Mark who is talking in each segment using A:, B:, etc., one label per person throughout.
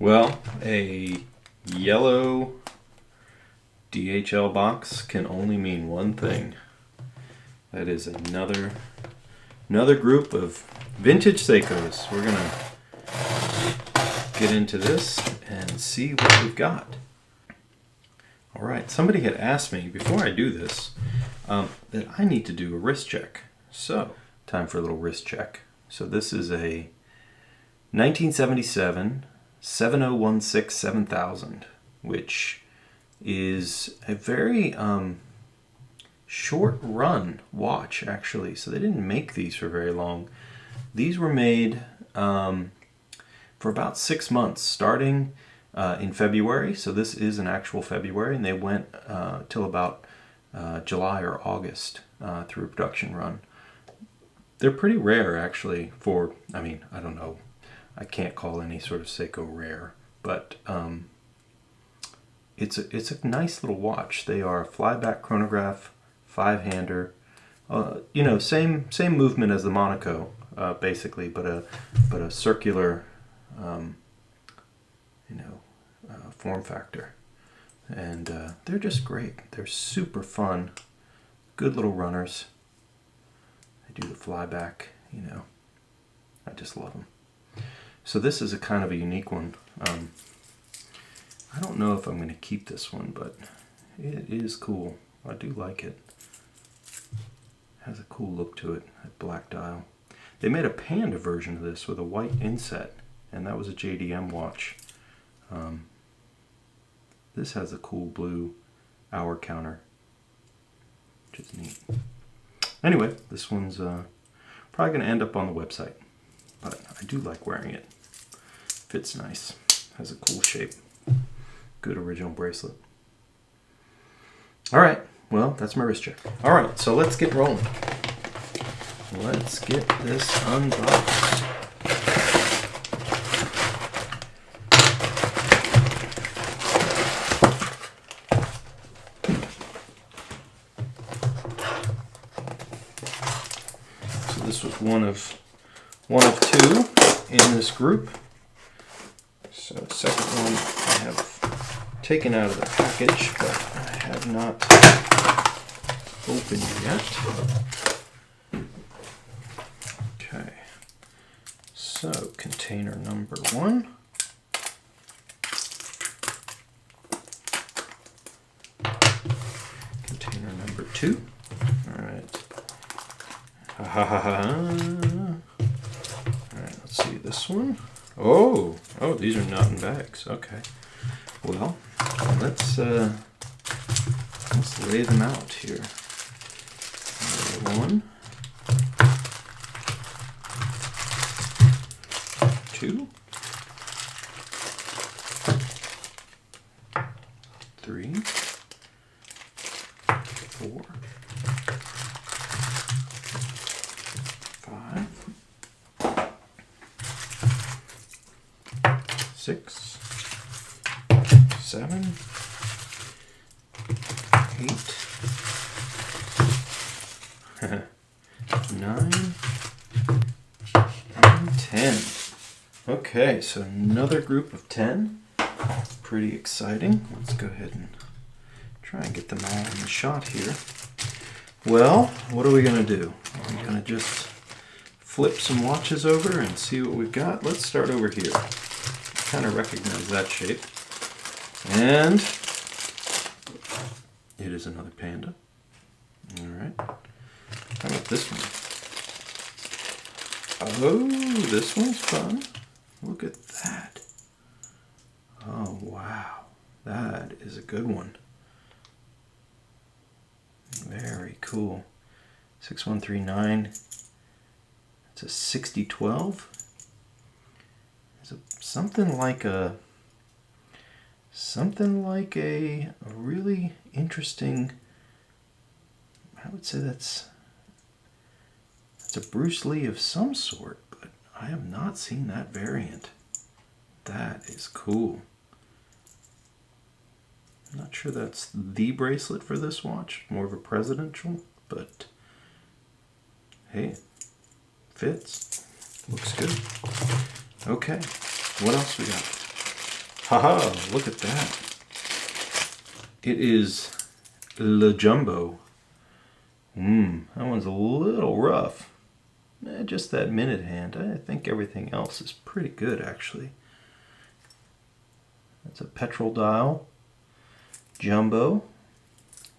A: Well, a yellow DHL box can only mean one thing. That is another group of vintage Seikos. We're gonna get into this and see what we've got. All right, somebody had asked me before I do this that I need to do a wrist check. So, time for a little wrist check. So this is a 1977 7016-7000, which is a very short run watch, actually. So they didn't make these for very long. These were made for about 6 months, starting in February. So this is an actual February, and they went till about July or August through a production run. They're pretty rare, actually, for, I mean, I don't know. I can't call any sort of Seiko rare, but it's a nice little watch. They are a flyback chronograph, 5-hander. Same movement as the Monaco, basically, but a circular, form factor. And they're just great. They're super fun, good little runners. They do the flyback, I just love them. So this is a kind of a unique one. I don't know if I'm going to keep this one, but it is cool. I do like it. Has a cool look to it, that black dial. They made a Panda version of this with a white inset, and that was a JDM watch. This has a cool blue hour counter, which is neat. Anyway, this one's probably going to end up on the website, but I do like wearing it. Fits nice, has a cool shape. Good original bracelet. All right, well, that's my wrist check. All right, so let's get rolling. Let's get this unboxed. So this was one of two in this group. So the second one I have taken out of the package, but I have not opened yet. Okay, so container number 1. Container number 2. All right. All right, let's see this one. Oh, these are not in bags. Okay. Well, let's lay them out here. 1, 2, 3, 4, 5, 6, 7, 8, 9, and 10. Okay, so another group of 10. Pretty exciting. Let's go ahead and try and get them all in the shot here. Well, what are we going to do? We're going to just flip some watches over and see what we've got. Let's start over here. Kind of recognize that shape. And it is another Panda. All right. How about this one? Oh, this one's fun. Look at that. Oh, wow. That is a good one. Very cool. 6139. It's a 6012. It's something like a really interesting, I would say that's a Bruce Lee of some sort, but I have not seen that variant. That is cool. I'm not sure that's the bracelet for this watch, more of a presidential, but hey, fits. Looks good. Okay, what else we got? Haha, look at that. It is Le Jumbo. That one's a little rough. Just that minute hand. I think everything else is pretty good, actually. That's a petrol dial. Jumbo.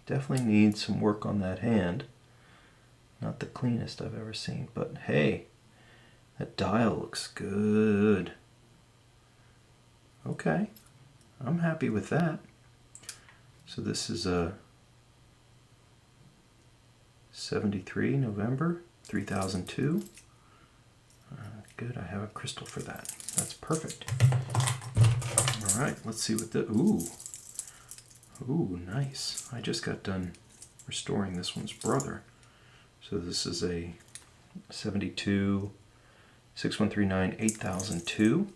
A: Definitely needs some work on that hand. Not the cleanest I've ever seen, but hey, that dial looks good. Okay, I'm happy with that. So this is a 73 November 3002. Good, I have a crystal for that. That's perfect. All right, let's see what the, ooh, nice. I just got done restoring this one's brother. So this is a 72 6139 8002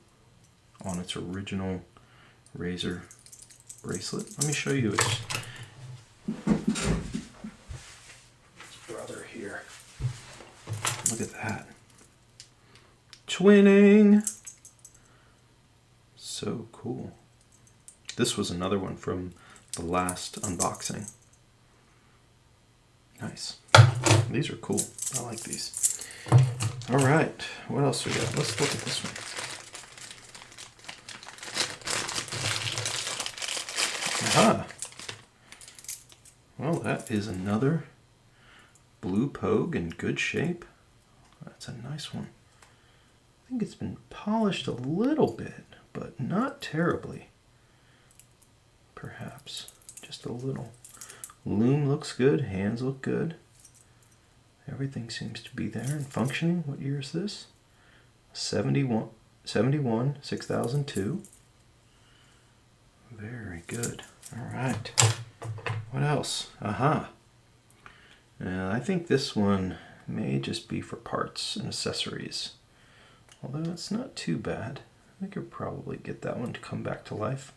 A: on its original razor bracelet. Let me show you its brother here. Look at that. Twinning. So cool. This was another one from the last unboxing. Nice. These are cool. I like these. All right. What else we got? Let's look at this one. Aha. Well, that is another blue Pogue in good shape. That's a nice one. I think it's been polished a little bit, but not terribly. Perhaps. Just a little. Loom looks good. Hands look good. Everything seems to be there and functioning. What year is this? 71 6002. Very good. All right. What else? Aha. I think this one may just be for parts and accessories. Although it's not too bad. I could probably get that one to come back to life.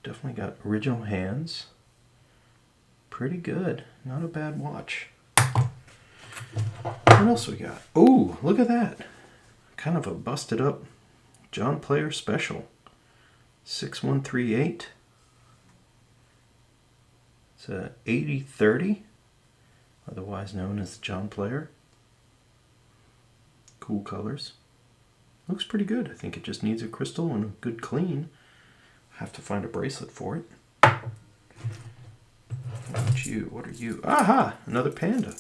A: Definitely got original hands. Pretty good. Not a bad watch. What else we got? Oh, look at that. Kind of a busted up John Player Special. 6138. It's a 8030, otherwise known as the John Player. Cool colors. Looks pretty good. I think it just needs a crystal and a good clean. Have to find a bracelet for it. What about you? What are you? Aha! Another panda.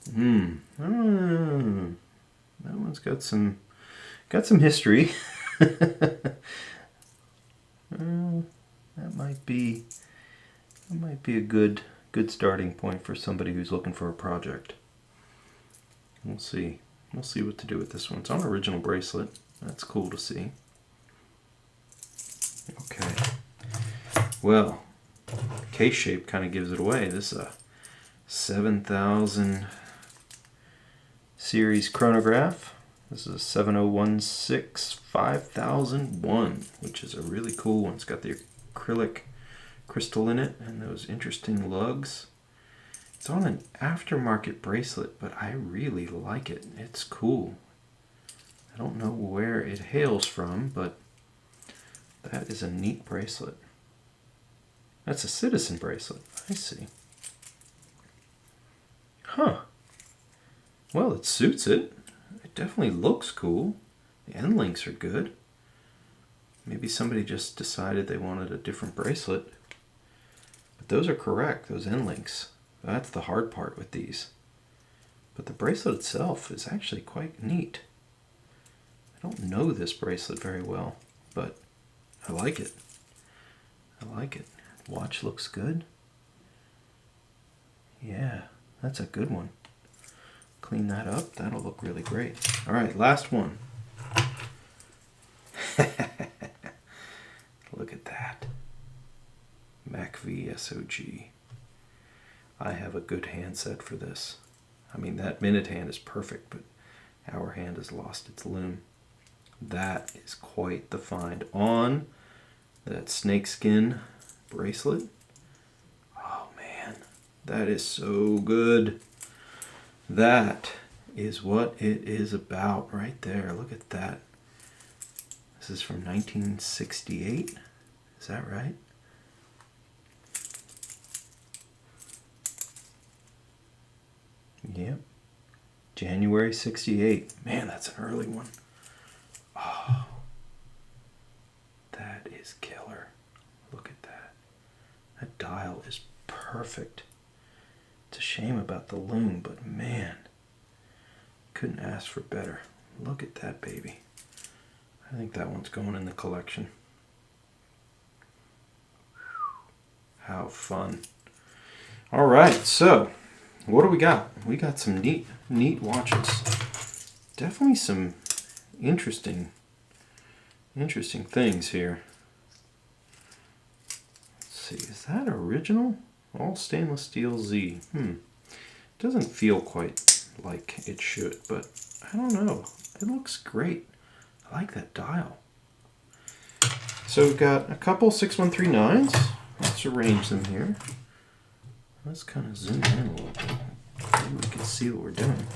A: That one's got some history. That might be a good starting point for somebody who's looking for a project. We'll see. We'll see what to do with this one. It's on original bracelet. That's cool to see. Okay. Well, case shape kind of gives it away. This is a 7000 series chronograph. This is a 7016 5001, which is a really cool one. It's got the acrylic crystal in it and those interesting lugs. It's on an aftermarket bracelet, but I really like it. It's cool. I don't know where it hails from, but that is a neat bracelet. That's a Citizen bracelet. I see. Huh. Well, it suits it. It definitely looks cool. The end links are good. Maybe somebody just decided they wanted a different bracelet. But those are correct, those end links. That's the hard part with these. But the bracelet itself is actually quite neat. I don't know this bracelet very well, but I like it. I like it. Watch looks good. Yeah, that's a good one. Clean that up. That'll look really great. All right, last one. Look at that. MACV SOG. I have a good hand set for this. I mean, that minute hand is perfect, but our hand has lost its loom. That is quite the find on that snakeskin bracelet. Oh man, that is so good. That is what it is about right there. Look at that. This is from 1968. Is that right? Yep. January 68. Man, that's an early one. Oh, that is killer. Look at that. That dial is perfect. It's a shame about the loom, but man, couldn't ask for better. Look at that baby. I think that one's going in the collection. How fun. All right, so what do we got? We got some neat watches. Definitely some interesting things here. Let's see, is that original? All stainless steel Z. Doesn't feel quite like it should, but I don't know. It looks great. I like that dial. So we've got a couple 6139s. Let's arrange them here. Let's kind of zoom in a little bit. Maybe we can see what we're doing.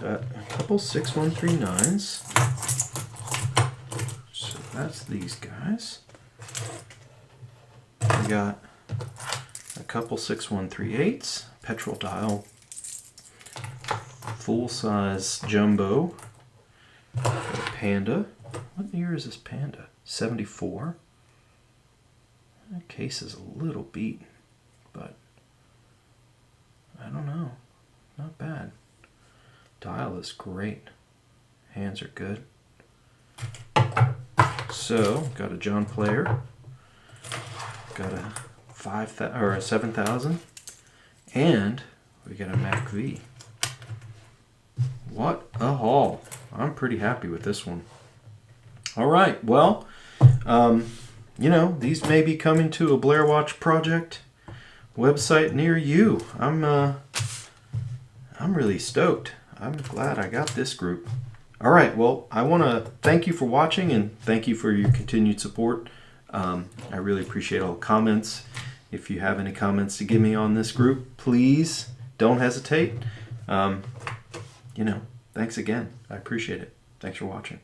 A: Got a couple 6139s. So that's these guys. We got a couple 6138s, petrol dial, full-size jumbo, a Panda. What year is this Panda? 74. That case is a little beat, but I don't know. Not bad. Dial is great. Hands are good. So, got a John Player. Got a 5,000 or a 7,000, and we got a Mac V. What a haul! I'm pretty happy with this one. All right, well, you know, these may be coming to a Blair Watch Project website near you. I'm really stoked. I'm glad I got this group. All right, well, I want to thank you for watching and thank you for your continued support. I really appreciate all the comments. If you have any comments to give me on this group, please don't hesitate. You know, thanks again. I appreciate it. Thanks for watching.